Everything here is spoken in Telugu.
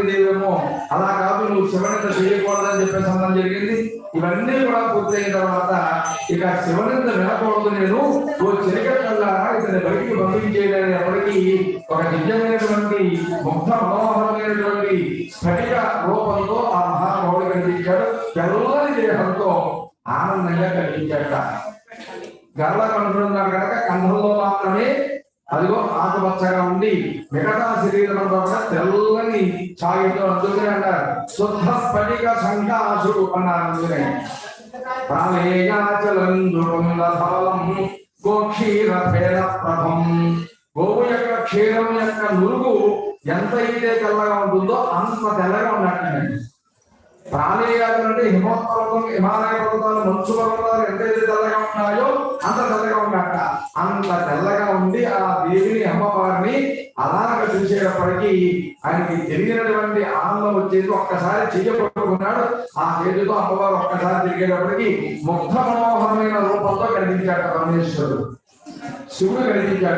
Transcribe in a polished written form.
దేవేమో అలా కాదు, నువ్వు శివనింద చేయకూడదని చెప్పేసి అనడం జరిగింది. ఇవన్నీ కూడా పూర్తయిన తర్వాత ఇక శివనింద వినకూడదు, నేను ఓ చిరకల్లారా ఇతని బయటికి పంపించేయడానికి ఎప్పటికీ ఒక దివ్యమైనటువంటి ముగ్ధ మనోహరమైనటువంటి స్ఫటిక రూపంతో ఆ మహానుభావుడు కనిపించాడు. తెల్లని దేహంతో ఆనందంగా కనిపించాట. గర్వ కంటున్నాడు కనుక కంఠంలో మాత్రమే అదిగో ఆకుపచ్చగా ఉండి మిగతా శరీరం కూడా తెల్లని ఛాయతో అందుకని అంటారు శుద్ధ స్ఫటిక శంఖాసుడు అన్నారు. అందుకని గోక్షీర భేద ప్రభం, గోవు యొక్క క్షీరం యొక్క నురుగు ఎంత అయితే తెల్లగా ఉంటుందో అంత తెల్లగా ఉన్నట్టండి. ప్రాణేయాలు అంటే హిమాలయ పర్వతాలు, మంచు పర్వతాలు ఎంతైతే తెల్లగా ఉన్నాయో అంత తెల్లగా ఉన్నట్ట. అంత తెల్లగా ఉండి ఆ దేవిని అమ్మవారిని అలాగ చూసేటప్పటికీ ఆయనకి తెలియనటువంటి ఆనందం వచ్చేది. ఒక్కసారి చెయ్యబట్టుకున్నాడు, ఆ చేతితో అమ్మవారు ఒక్కసారి తిరిగేటప్పటికి ముగ్ధ మనోహరమైన రూపంతో కనిపించాడు పరమేశ్వరుడు, శివుడు కనిపించాడు.